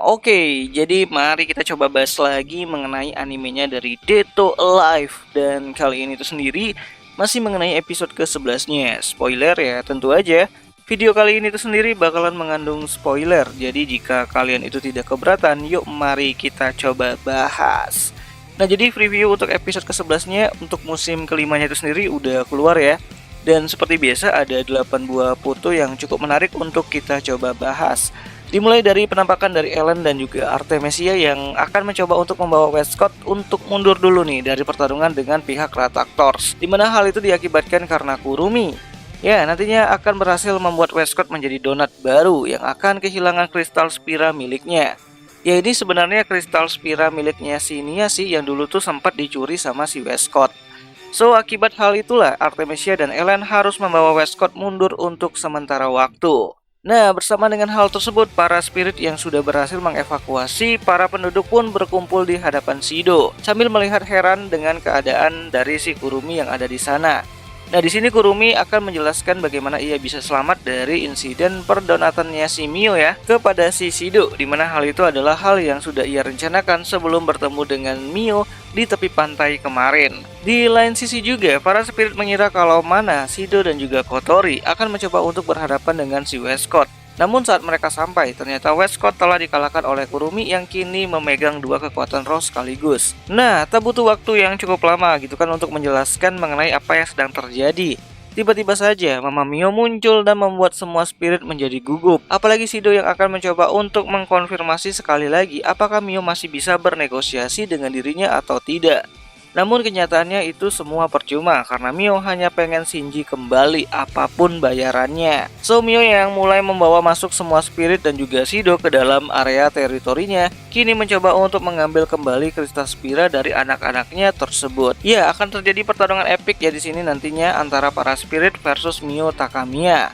Oke, jadi mari kita coba bahas lagi mengenai animenya dari Dead to Alive. Dan kali ini tuh sendiri masih mengenai episode ke-11-nya. Spoiler ya, tentu aja. Video kali ini tuh sendiri bakalan mengandung spoiler. Jadi jika kalian itu tidak keberatan, yuk mari kita coba bahas. Nah, jadi preview untuk episode ke-11-nya untuk musim kelimanya itu sendiri udah keluar ya. Dan seperti biasa ada 8 buah foto yang cukup menarik untuk kita coba bahas. Dimulai dari penampakan dari Ellen dan juga Artemisia yang akan mencoba untuk membawa Westcott untuk mundur dulu nih dari pertarungan dengan pihak Ratactors, dimana hal itu diakibatkan karena Kurumi. Ya, nantinya akan berhasil membuat Westcott menjadi donat baru yang akan kehilangan kristal Spira miliknya. Ya, ini sebenarnya kristal Spira miliknya si Nia sih yang dulu tuh sempat dicuri sama si Westcott. So, akibat hal itulah Artemisia dan Ellen harus membawa Westcott mundur untuk sementara waktu. Nah, bersama dengan hal tersebut, para spirit yang sudah berhasil mengevakuasi para penduduk pun berkumpul di hadapan Shido sambil melihat heran dengan keadaan dari si Kurumi yang ada di sana. Nah, di sini Kurumi akan menjelaskan bagaimana ia bisa selamat dari insiden perdonatannya si Mio ya kepada si Shido, di mana hal itu adalah hal yang sudah ia rencanakan sebelum bertemu dengan Mio di tepi pantai kemarin. Di lain sisi juga, para spirit mengira kalau Mana, Shido, dan juga Kotori akan mencoba untuk berhadapan dengan si Westcott. Namun saat mereka sampai, ternyata Westcott telah dikalahkan oleh Kurumi yang kini memegang dua kekuatan roh sekaligus. Nah, tak butuh waktu yang cukup lama gitu kan untuk menjelaskan mengenai apa yang sedang terjadi. Tiba-tiba saja Mama Mio muncul dan membuat semua spirit menjadi gugup. Apalagi Shido yang akan mencoba untuk mengkonfirmasi sekali lagi apakah Mio masih bisa bernegosiasi dengan dirinya atau tidak. Namun kenyataannya itu semua percuma karena Mio hanya pengen Shinji kembali apapun bayarannya. So Mio yang mulai membawa masuk semua spirit dan juga Shido ke dalam area teritorinya kini mencoba untuk mengambil kembali kristal Spira dari anak-anaknya tersebut. Ya, akan terjadi pertarungan epik ya di sini nantinya antara para spirit versus Mio Takamiya.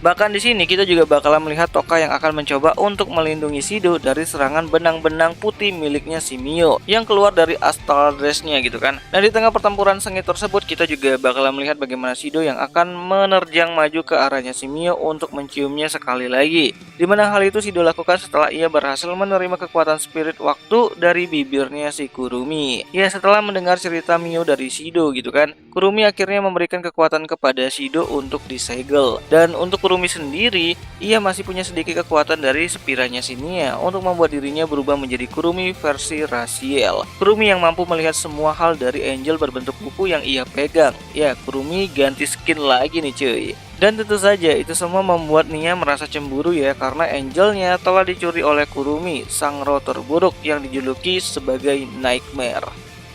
Bahkan di sini kita juga bakalan melihat Toka yang akan mencoba untuk melindungi Shido dari serangan benang-benang putih miliknya si Mio yang keluar dari astral dress-nya gitu kan. Nah, di tengah pertempuran sengit tersebut kita juga bakalan melihat bagaimana Shido yang akan menerjang maju ke arahnya si Mio untuk menciumnya sekali lagi. Dimana hal itu Shido lakukan setelah ia berhasil menerima kekuatan spirit waktu dari bibirnya si Kurumi. Ya, setelah mendengar cerita Mio dari Shido gitu kan, Kurumi akhirnya memberikan kekuatan kepada Shido untuk disegel. Dan untuk Kurumi sendiri, ia masih punya sedikit kekuatan dari spiranya si Nia untuk membuat dirinya berubah menjadi Kurumi versi Raziel. Kurumi yang mampu melihat semua hal dari Angel berbentuk buku yang ia pegang. Ya, Kurumi ganti skin lagi nih cuy. Dan tentu saja itu semua membuat Nia merasa cemburu ya karena Angelnya telah dicuri oleh Kurumi, sang roh terburuk yang dijuluki sebagai Nightmare.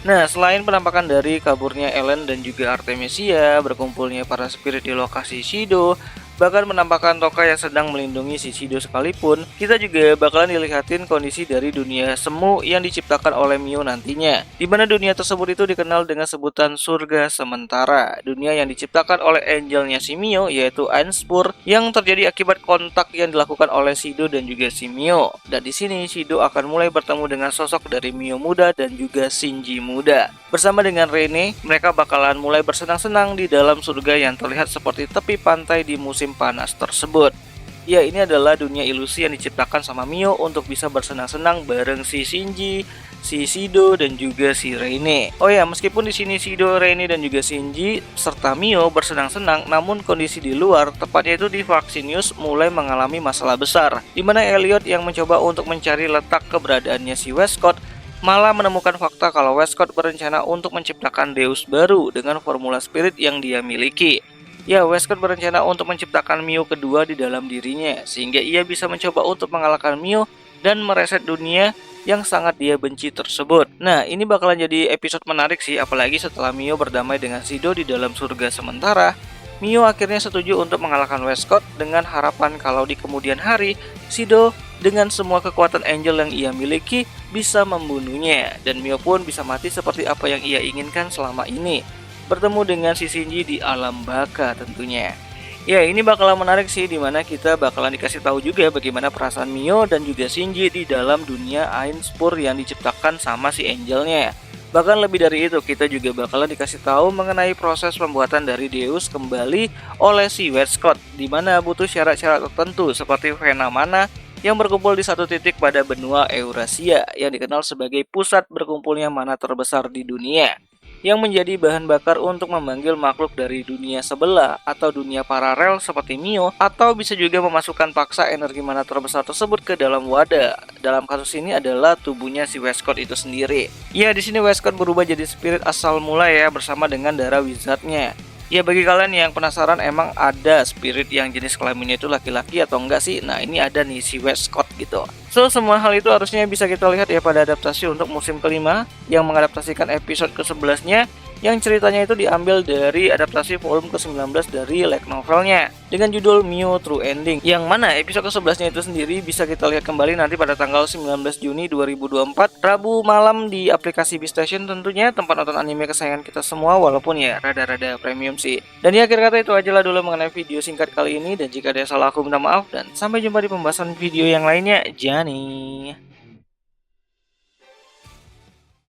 Nah, selain penampakan dari kaburnya Ellen dan juga Artemisia, berkumpulnya para spirit di lokasi Shido, bahkan menampakkan Toka yang sedang melindungi si Shido sekalipun, kita juga bakalan dilihatin kondisi dari dunia semu yang diciptakan oleh Mio nantinya. Di mana dunia tersebut itu dikenal dengan sebutan surga sementara. Dunia yang diciptakan oleh angelnya si Mio yaitu Einspur yang terjadi akibat kontak yang dilakukan oleh Shido dan juga si Mio. Dan di sini Shido akan mulai bertemu dengan sosok dari Mio muda dan juga Shinji muda. Bersama dengan Reine, mereka bakalan mulai bersenang-senang di dalam surga yang terlihat seperti tepi pantai di musim panas tersebut. Ya, ini adalah dunia ilusi yang diciptakan sama Mio untuk bisa bersenang-senang bareng si Shinji, si Shido dan juga si Reine. Oh ya, meskipun di sini Shido, Reine dan juga Shinji serta Mio bersenang-senang, namun kondisi di luar, tepatnya itu di Vaxinius mulai mengalami masalah besar, di mana Elliot yang mencoba untuk mencari letak keberadaannya si Westcott malah menemukan fakta kalau Westcott berencana untuk menciptakan Deus baru dengan formula spirit yang dia miliki. Ya, Westcott berencana untuk menciptakan Mio kedua di dalam dirinya, sehingga ia bisa mencoba untuk mengalahkan Mio dan mereset dunia yang sangat dia benci tersebut. Nah, ini bakalan jadi episode menarik sih, apalagi setelah Mio berdamai dengan Shido di dalam surga sementara. Mio akhirnya setuju untuk mengalahkan Westcott dengan harapan kalau di kemudian hari, Shido dengan semua kekuatan Angel yang ia miliki bisa membunuhnya, dan Mio pun bisa mati seperti apa yang ia inginkan selama ini, bertemu dengan si Shinji di alam baka tentunya. Ya, ini bakalan menarik sih, dimana kita bakalan dikasih tahu juga bagaimana perasaan Mio dan juga Shinji di dalam dunia Einspur yang diciptakan sama si Angelnya. Bahkan lebih dari itu, kita juga bakalan dikasih tahu mengenai proses pembuatan dari Deus kembali oleh si Westcott, di mana butuh syarat-syarat tertentu seperti vena mana yang berkumpul di satu titik pada benua Eurasia yang dikenal sebagai pusat berkumpulnya mana terbesar di dunia, yang menjadi bahan bakar untuk memanggil makhluk dari dunia sebelah atau dunia paralel seperti Mio, atau bisa juga memasukkan paksa energi mana terbesar tersebut ke dalam wadah. Dalam kasus ini adalah tubuhnya si Westcott itu sendiri. Ya, di sini Westcott berubah jadi spirit asal mula ya bersama dengan darah wizardnya. Ya, bagi kalian yang penasaran emang ada spirit yang jenis kelaminnya itu laki-laki atau enggak sih? Nah, ini ada nih si Westcott gitu. So, semua hal itu harusnya bisa kita lihat ya pada adaptasi untuk musim kelima yang mengadaptasikan episode ke-11-nya, yang ceritanya itu diambil dari adaptasi volume ke-19 dari light novelnya dengan judul Mio True Ending, yang mana episode ke-11-nya itu sendiri bisa kita lihat kembali nanti pada tanggal 19 Juni 2024 Rabu malam di aplikasi Beastation, tentunya tempat nonton anime kesayangan kita semua, walaupun ya rada-rada premium sih. Dan di akhir kata itu aja lah dulu mengenai video singkat kali ini, dan jika ada yang salah aku minta maaf, dan sampai jumpa di pembahasan video yang lainnya. Jani.